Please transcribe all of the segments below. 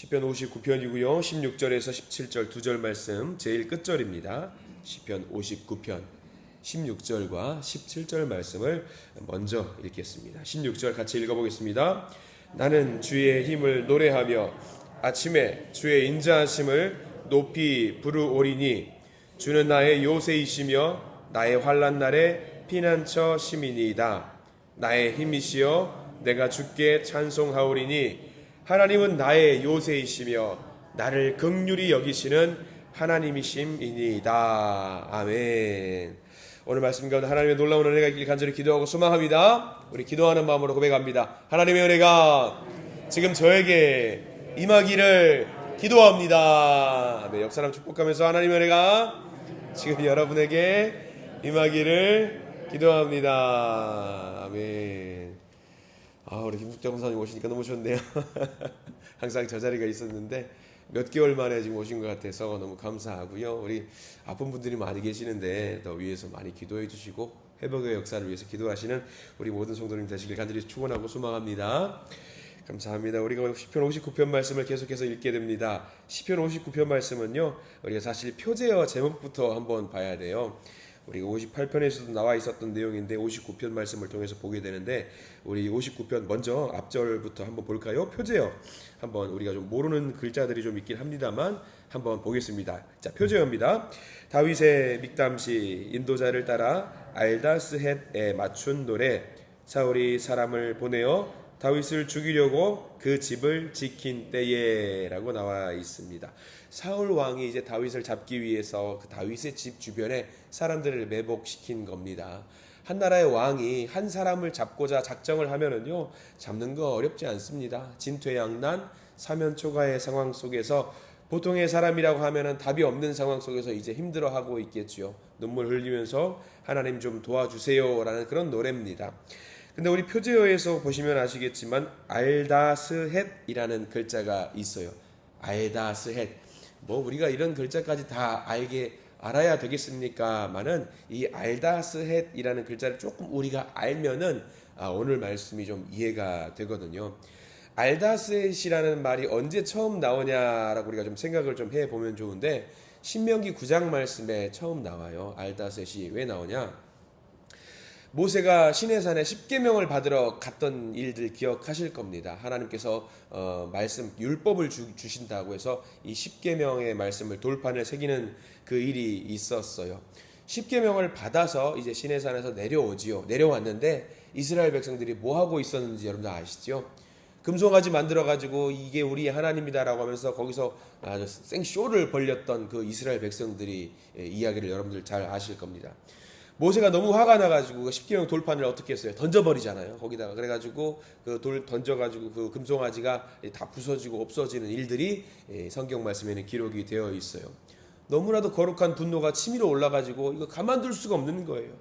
시편 59편이고요. 16절에서 17절 두 절 말씀 제일 끝절입니다. 시편 59편 16절과 17절 말씀을 먼저 읽겠습니다. 16절 같이 읽어보겠습니다. 나는 주의 힘을 노래하며 아침에 주의 인자하심을 높이 부르오리니 주는 나의 요새이시며 나의 환난 날에 피난처 시민이다. 나의 힘이시여 내가 주께 찬송하오리니 하나님은 나의 요새이시며 나를 긍휼히 여기시는 하나님이심이니이다. 아멘. 오늘 말씀 가운데 하나님의 놀라운 은혜가 있길 간절히 기도하고 소망합니다. 우리 기도하는 마음으로 고백합니다. 하나님의 은혜가 지금 저에게 임하기를 기도합니다. 네, 옆 사람 축복하면서 하나님의 은혜가 지금 여러분에게 임하기를 기도합니다. 아멘. 우리 김숙정 목사님 오시니까 너무 좋네요. 항상 저 자리가 있었는데 몇 개월 만에 지금 오신 것 같아서 너무 감사하고요. 우리 아픈 분들이 많이 계시는데 더 위해서 많이 기도해 주시고 회복의 역사를 위해서 기도하시는 우리 모든 성도님 되시길 간절히 축원하고 소망합니다. 감사합니다. 우리가 시편 59편 말씀을 계속해서 읽게 됩니다. 시편 59편 말씀은요, 우리가 사실 표제어 제목부터 한번 봐야 돼요. 우리가 58편에서도 나와 있었던 내용인데 59편 말씀을 통해서 보게 되는데, 우리 59편 먼저 앞절부터 한번 볼까요? 표제어 한번, 우리가 좀 모르는 글자들이 좀 있긴 합니다만 한번 보겠습니다. 자, 표제어입니다. 다윗의 믹담시, 인도자를 따라 알다스헷에 맞춘 노래. 사울이 사람을 보내어 다윗을 죽이려고 그 집을 지킨 때에 라고 나와 있습니다. 사울 왕이 이제 다윗을 잡기 위해서 그 다윗의 집 주변에 사람들을 매복시킨 겁니다. 한 나라의 왕이 한 사람을 잡고자 작정을 하면은요, 잡는 거 어렵지 않습니다. 진퇴양난, 사면초가의 상황 속에서 보통의 사람이라고 하면은 답이 없는 상황 속에서 이제 힘들어하고 있겠죠. 눈물 흘리면서 하나님 좀 도와주세요라는 그런 노래입니다. 근데 우리 표제어에서 보시면 아시겠지만 알다스헷이라는 글자가 있어요. 알다스헷. 뭐 우리가 이런 글자까지 다 알아야 되겠습니까만은 이 알다스헷이라는 글자를 조금 우리가 알면은 오늘 말씀이 좀 이해가 되거든요. 알다스헷이라는 말이 언제 처음 나오냐라고 우리가 좀 생각을 좀 해보면 좋은데, 신명기 9장 말씀에 처음 나와요. 알다스헷이 왜 나오냐? 모세가 시내산에 십계명을 받으러 갔던 일들 기억하실 겁니다. 하나님께서 말씀 율법을 주신다고 해서 이 십계명의 말씀을 돌판에 새기는 그 일이 있었어요. 십계명을 받아서 이제 시내산에서 내려왔는데 이스라엘 백성들이 뭐 하고 있었는지 여러분들 아시죠? 금송아지 만들어 가지고 이게 우리 하나님이다라고 하면서 거기서 아주 생쇼를 벌였던 그 이스라엘 백성들이 이야기를 여러분들 잘 아실 겁니다. 모세가 너무 화가 나가지고 십계명 돌판을 어떻게 했어요? 던져버리잖아요. 거기다가 그래가지고 그 돌 던져가지고 그 금송아지가 다 부서지고 없어지는 일들이 성경 말씀에는 기록이 되어 있어요. 너무나도 거룩한 분노가 치밀어 올라가지고 이거 가만둘 수가 없는 거예요.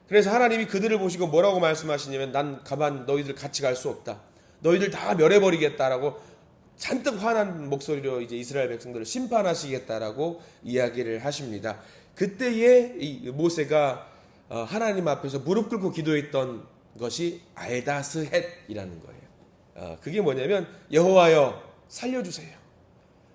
그래서 하나님이 그들을 보시고 뭐라고 말씀하시냐면, 난 가만 너희들 같이 갈 수 없다. 너희들 다 멸해버리겠다라고 잔뜩 화난 목소리로 이제 이스라엘 백성들을 심판하시겠다라고 이야기를 하십니다. 그때에 이 모세가 하나님 앞에서 무릎 꿇고 기도했던 것이 알다스헷이라는 거예요. 그게 뭐냐면, 여호와여 살려주세요.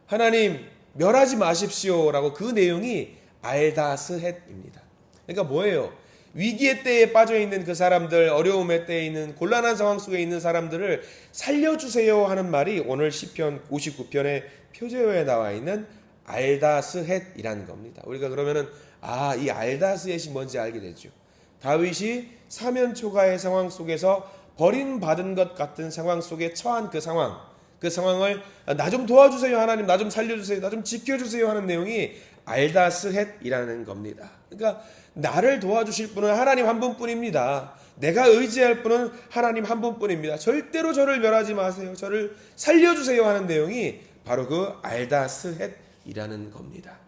하나님 멸하지 마십시오라고, 그 내용이 알다스헷입니다. 그러니까 뭐예요? 위기의 때에 빠져 있는 그 사람들, 어려움의 때에 있는 곤란한 상황 속에 있는 사람들을 살려주세요 하는 말이 오늘 시편 59편의 표제어에 나와 있는 알다스헷이라는 겁니다. 우리가 그러면은 이 알다스헷이 뭔지 알게 되죠. 다윗이 사면초가의 상황 속에서 버림받은 것 같은 상황 속에 처한 그 상황을 나 좀 도와주세요 하나님, 나 좀 살려주세요, 나 좀 지켜주세요 하는 내용이 알다스헷이라는 겁니다. 그러니까 나를 도와주실 분은 하나님 한 분뿐입니다. 내가 의지할 분은 하나님 한 분뿐입니다. 절대로 저를 멸하지 마세요, 저를 살려주세요 하는 내용이 바로 그 알다스헷이라는 겁니다.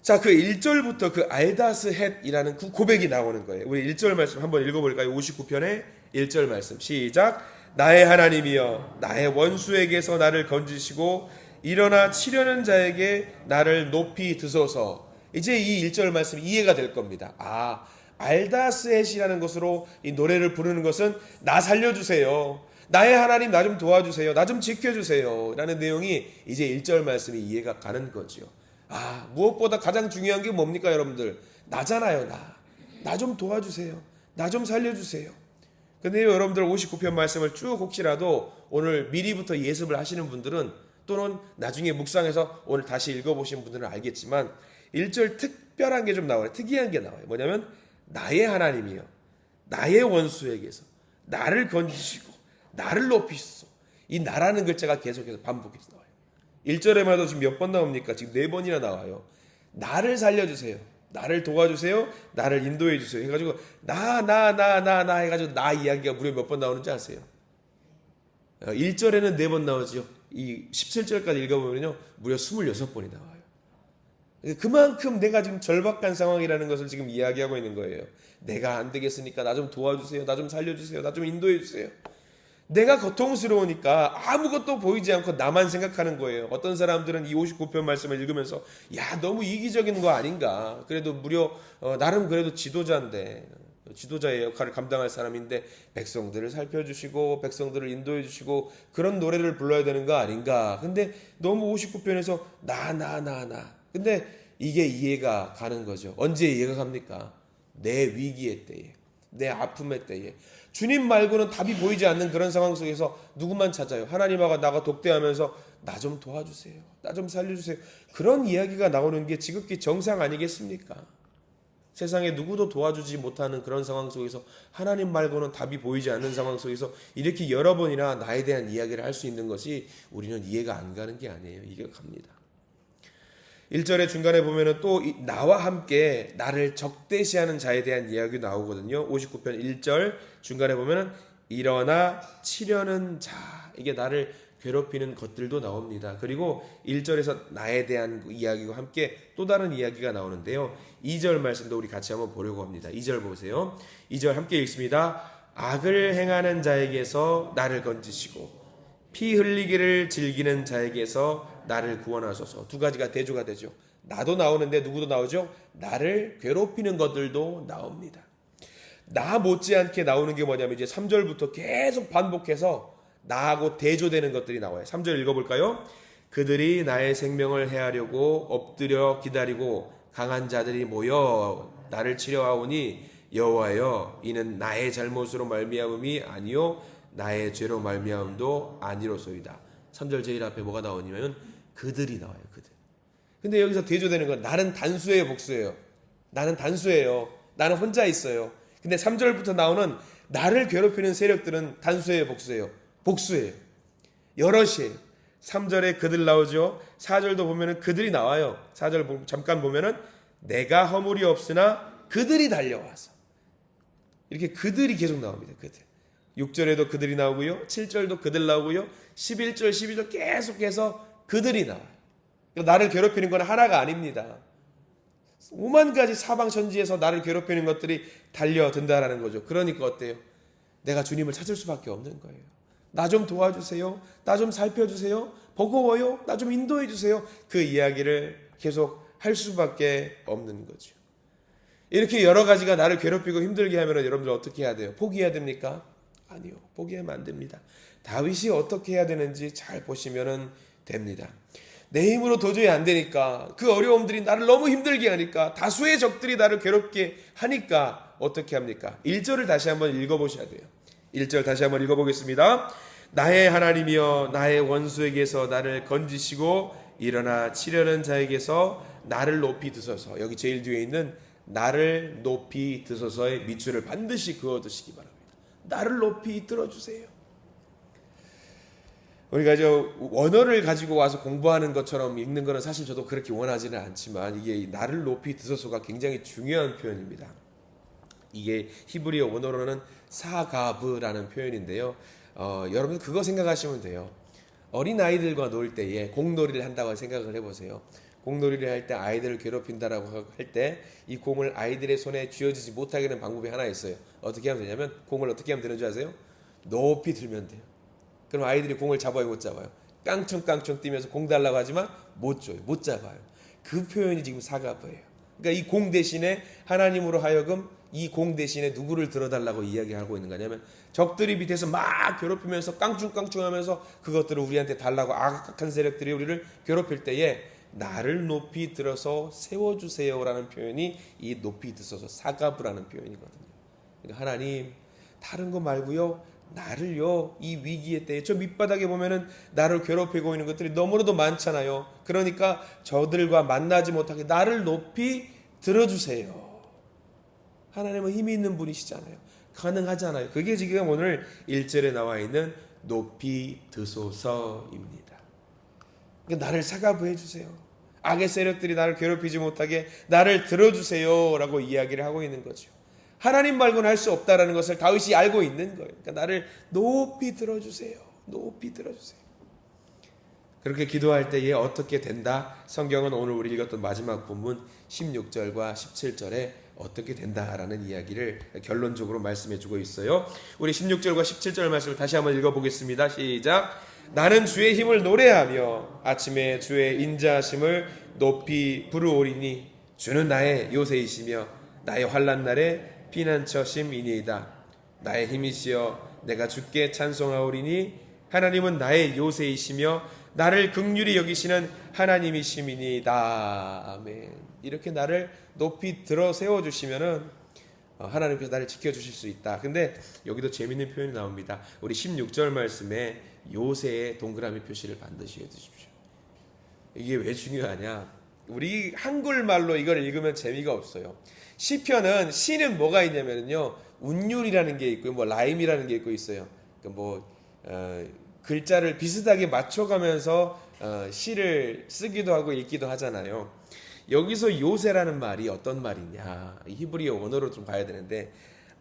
자, 그 1절부터 그 알다스헷이라는 그 고백이 나오는 거예요. 우리 1절 말씀 한번 읽어볼까요? 59편의 1절 말씀 시작. 나의 하나님이여 나의 원수에게서 나를 건지시고 일어나 치려는 자에게 나를 높이 드소서. 이제 이 1절 말씀이 이해가 될 겁니다. 알다스헷이라는 것으로 이 노래를 부르는 것은 나 살려주세요, 나의 하나님 나 좀 도와주세요. 나 좀 지켜주세요. 라는 내용이 이제 1절 말씀이 이해가 가는 거죠. 무엇보다 가장 중요한 게 뭡니까 여러분들? 나잖아요. 나 좀 도와주세요. 나 좀 살려주세요. 근데 여러분들 59편 말씀을 쭉 혹시라도 오늘 미리부터 예습을 하시는 분들은 또는 나중에 묵상해서 오늘 다시 읽어보신 분들은 알겠지만 1절 특별한 게 좀 나와요. 특이한 게 나와요. 뭐냐면 나의 하나님이요 나의 원수에게서 나를 건지시고 나를 높이시소. 이 나라는 글자가 계속해서 반복해서 나와요. 1절에만 해도 지금 몇 번 나옵니까? 지금 4번이나 나와요. 나를 살려주세요. 나를 도와주세요. 나를 인도해주세요. 해가지고 나 해가지고 나 이야기가 무려 몇 번 나오는지 아세요? 1절에는 4번 나오죠. 이 17절까지 읽어보면요 무려 26번이 나와요. 그만큼 내가 지금 절박한 상황이라는 것을 지금 이야기하고 있는 거예요. 내가 안 되겠으니까 나 좀 도와주세요. 나 좀 살려주세요. 나 좀 인도해주세요. 내가 고통스러우니까 아무것도 보이지 않고 나만 생각하는 거예요. 어떤 사람들은 이 59편 말씀을 읽으면서 너무 이기적인 거 아닌가. 그래도 무려 나름 그래도 지도자인데 지도자의 역할을 감당할 사람인데 백성들을 살펴주시고 백성들을 인도해 주시고 그런 노래를 불러야 되는 거 아닌가. 근데 너무 59편에서 나 근데 이게 이해가 가는 거죠. 언제 이해가 갑니까? 내 위기의 때에, 내 아픔의 때에. 주님 말고는 답이 보이지 않는 그런 상황 속에서 누구만 찾아요? 하나님하고 나가 독대하면서 나 좀 도와주세요. 나 좀 살려주세요. 그런 이야기가 나오는 게 지극히 정상 아니겠습니까? 세상에 누구도 도와주지 못하는 그런 상황 속에서 하나님 말고는 답이 보이지 않는 상황 속에서 이렇게 여러 번이나 나에 대한 이야기를 할 수 있는 것이 우리는 이해가 안 가는 게 아니에요. 이해가 갑니다. 1절의 중간에 보면은 또 나와 함께 나를 적대시하는 자에 대한 이야기 나오거든요. 59편 1절 중간에 보면은 일어나 치려는 자, 이게 나를 괴롭히는 것들도 나옵니다. 그리고 1절에서 나에 대한 이야기와 함께 또 다른 이야기가 나오는데요. 2절 말씀도 우리 같이 한번 보려고 합니다. 2절 보세요. 2절 함께 읽습니다. 악을 행하는 자에게서 나를 건지시고 피 흘리기를 즐기는 자에게서 나를 구원하소서. 두 가지가 대조가 되죠. 나도 나오는데 누구도 나오죠? 나를 괴롭히는 것들도 나옵니다. 나 못지않게 나오는 게 뭐냐면 이제 3절부터 계속 반복해서 나하고 대조되는 것들이 나와요. 3절 읽어볼까요? 그들이 나의 생명을 해하려고 엎드려 기다리고 강한 자들이 모여 나를 치려하오니 여호와여 이는 나의 잘못으로 말미암음이 아니요 나의 죄로 말미암음도 아니로소이다. 3절 제일 앞에 뭐가 나오냐면 그들이 나와요. 그들. 근데 여기서 대조되는 건 나는 단수예요, 복수예요? 나는 단수예요. 나는 혼자 있어요. 근데 3절부터 나오는 나를 괴롭히는 세력들은 단수예요, 복수예요? 복수예요. 여럿이에요. 3절에 그들 나오죠. 4절도 보면은 그들이 나와요. 4절 잠깐 보면은 내가 허물이 없으나 그들이 달려와서 이렇게 그들이 계속 나옵니다. 그들. 6절에도 그들이 나오고요. 7절도 그들 나오고요. 11절, 12절 계속해서 그들이 나와요. 나를 괴롭히는 건 하나가 아닙니다. 오만 가지 사방천지에서 나를 괴롭히는 것들이 달려든다라는 거죠. 그러니까 어때요? 내가 주님을 찾을 수밖에 없는 거예요. 나 좀 도와주세요. 나 좀 살펴주세요. 버거워요. 나 좀 인도해주세요. 그 이야기를 계속 할 수밖에 없는 거죠. 이렇게 여러 가지가 나를 괴롭히고 힘들게 하면 여러분들 어떻게 해야 돼요? 포기해야 됩니까? 아니요. 포기하면 안 됩니다. 다윗이 어떻게 해야 되는지 잘 보시면 됩니다. 내 힘으로 도저히 안 되니까 그 어려움들이 나를 너무 힘들게 하니까 다수의 적들이 나를 괴롭게 하니까 어떻게 합니까? 1절을 다시 한번 읽어보셔야 돼요. 1절 다시 한번 읽어보겠습니다. 나의 하나님이여 나의 원수에게서 나를 건지시고 일어나 치려는 자에게서 나를 높이 드소서. 여기 제일 뒤에 있는 나를 높이 드소서의 밑줄을 반드시 그어두시기 바랍니다. 나를 높이 들어주세요. 우리가 원어를 가지고 와서 공부하는 것처럼 읽는 거는 사실 저도 그렇게 원하지는 않지만 이게 나를 높이 드소서가 굉장히 중요한 표현입니다. 이게 히브리어 원어로는 사가브라는 표현인데요. 여러분 그거 생각하시면 돼요. 어린아이들과 놀 때에 공놀이를 한다고 생각을 해보세요. 공놀이를 할 때 아이들을 괴롭힌다라고 할 때 이 공을 아이들의 손에 쥐어지지 못하게 하는 방법이 하나 있어요. 어떻게 하면 되냐면 공을 어떻게 하면 되는 줄 아세요? 높이 들면 돼요. 그럼 아이들이 공을 잡아요, 못 잡아요? 깡충깡충 뛰면서 공 달라고 하지만 못 줘요, 못 잡아요. 그 표현이 지금 사가브예요. 그러니까 이 공 대신에 하나님으로 하여금 이 공 대신에 누구를 들어달라고 이야기하고 있는 거냐면 적들이 밑에서 막 괴롭히면서 깡충깡충하면서 그것들을 우리한테 달라고 악한 세력들이 우리를 괴롭힐 때에 나를 높이 들어서 세워주세요라는 표현이 이 높이 들어서 사가브라는 표현이거든요. 그러니까 하나님 다른 거 말고요, 나를요 이 위기의 때에 저 밑바닥에 보면은 나를 괴롭히고 있는 것들이 너무나도 많잖아요. 그러니까 저들과 만나지 못하게 나를 높이 들어주세요. 하나님은 힘이 있는 분이시잖아요. 가능하잖아요. 그게 지금 오늘 1절에 나와 있는 높이 드소서입니다. 그러니까 나를 사가부해 주세요. 악의 세력들이 나를 괴롭히지 못하게 나를 들어주세요 라고 이야기를 하고 있는 거죠. 하나님 말고는 할 수 없다라는 것을 다윗이 알고 있는 거예요. 그러니까 나를 높이 들어주세요. 높이 들어주세요. 그렇게 기도할 때에 어떻게 된다? 성경은 오늘 우리 읽었던 마지막 본문 16절과 17절에 어떻게 된다라는 이야기를 결론적으로 말씀해 주고 있어요. 우리 16절과 17절 말씀을 다시 한번 읽어보겠습니다. 시작. 나는 주의 힘을 노래하며 아침에 주의 인자하심을 높이 부르오리니 주는 나의 요새이시며 나의 환난 날에 피난처심이니이다. 나의 힘이시여 내가 주께 찬송하오리니 하나님은 나의 요새이시며 나를 긍휼히 여기시는 하나님이심이니이다. 아멘. 이렇게 나를 높이 들어 세워주시면은 하나님께서 나를 지켜주실 수 있다. 근데 여기도 재밌는 표현이 나옵니다. 우리 16절 말씀에 요새의 동그라미 표시를 반드시 해주십시오. 이게 왜 중요하냐? 우리 한글말로 이걸 읽으면 재미가 없어요. 시편은 시는 뭐가 있냐면요, 운율이라는 게 있고 뭐 라임이라는 게 있고 있어요. 그러니까 글자를 비슷하게 맞춰가면서 시를 쓰기도 하고 읽기도 하잖아요. 여기서 요새라는 말이 어떤 말이냐, 히브리어 원어로 좀 봐야 되는데,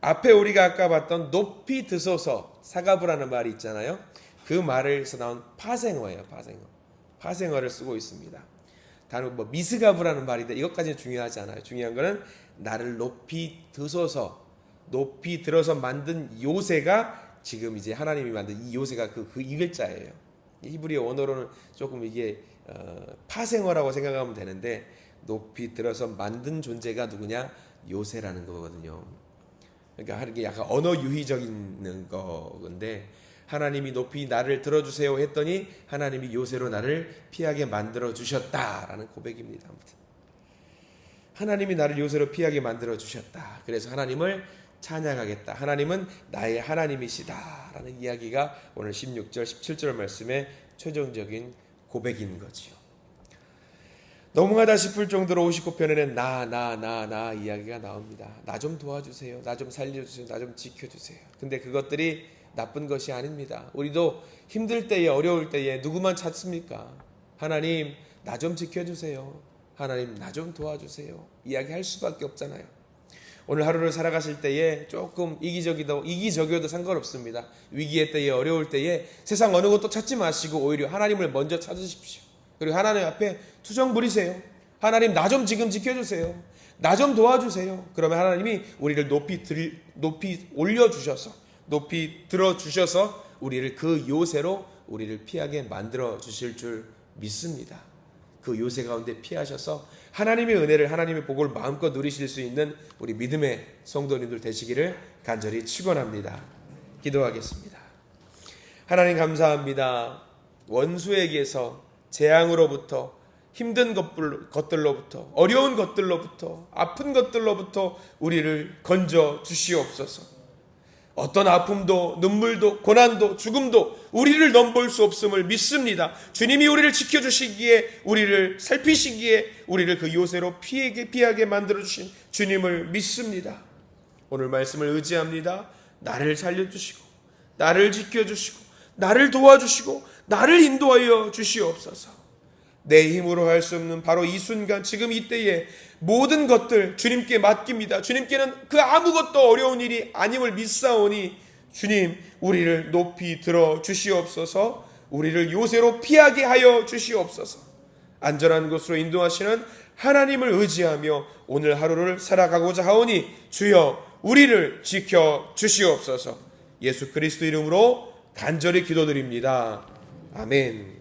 앞에 우리가 아까 봤던 높이 드소서 사가브라는 말이 있잖아요. 그 말에서 나온 파생어예요. 파생어를 쓰고 있습니다. 다른 미스가브라는 말인데 이것까지는 중요하지 않아요. 중요한 거는 나를 높이 드소서, 높이 들어서 만든 요새가 지금 이제 하나님이 만든 이 요새가 그 이 글자예요. 히브리어 원어로는 조금 이게 파생어라고 생각하면 되는데, 높이 들어서 만든 존재가 누구냐? 요새라는 거거든요. 그러니까 이게 약간 언어 유희적인 건데, 하나님이 높이 나를 들어주세요 했더니 하나님이 요새로 나를 피하게 만들어 주셨다라는 고백입니다. 아무튼 하나님이 나를 요새로 피하게 만들어 주셨다. 그래서 하나님을 찬양하겠다. 하나님은 나의 하나님이시다라는 이야기가 오늘 16절 17절 말씀의 최종적인 고백인 거지요. 너무하다 싶을 정도로 59편에는 나 이야기가 나옵니다. 나 좀 도와주세요. 나 좀 살려주세요. 나 좀 지켜주세요. 근데 그것들이 나쁜 것이 아닙니다. 우리도 힘들 때에, 어려울 때에 누구만 찾습니까? 하나님 나 좀 지켜주세요. 하나님 나 좀 도와주세요. 이야기할 수밖에 없잖아요. 오늘 하루를 살아가실 때에 조금 이기적이어도 상관없습니다. 위기의 때에, 어려울 때에 세상 어느 것도 찾지 마시고 오히려 하나님을 먼저 찾으십시오. 그리고 하나님 앞에 투정 부리세요. 하나님 나 좀 지금 지켜주세요. 나 좀 도와주세요. 그러면 하나님이 우리를 높이 올려주셔서, 높이 들어주셔서 우리를 그 요새로 우리를 피하게 만들어 주실 줄 믿습니다. 그 요새 가운데 피하셔서 하나님의 은혜를, 하나님의 복을 마음껏 누리실 수 있는 우리 믿음의 성도님들 되시기를 간절히 축원합니다. 기도하겠습니다. 하나님 감사합니다. 원수에게서, 재앙으로부터, 힘든 것들로부터, 어려운 것들로부터, 아픈 것들로부터 우리를 건져 주시옵소서. 어떤 아픔도, 눈물도, 고난도, 죽음도 우리를 넘볼 수 없음을 믿습니다. 주님이 우리를 지켜주시기에, 우리를 살피시기에 우리를 그 요새로 피하게 만들어주신 주님을 믿습니다. 오늘 말씀을 의지합니다. 나를 살려주시고, 나를 지켜주시고, 나를 도와주시고, 나를 인도하여 주시옵소서. 내 힘으로 할 수 없는 바로 이 순간, 지금 이때에 모든 것들 주님께 맡깁니다. 주님께는 그 아무것도 어려운 일이 아님을 믿사오니 주님 우리를 높이 들어 주시옵소서. 우리를 요새로 피하게 하여 주시옵소서. 안전한 곳으로 인도하시는 하나님을 의지하며 오늘 하루를 살아가고자 하오니 주여 우리를 지켜 주시옵소서. 예수 그리스도 이름으로 간절히 기도드립니다. 아멘.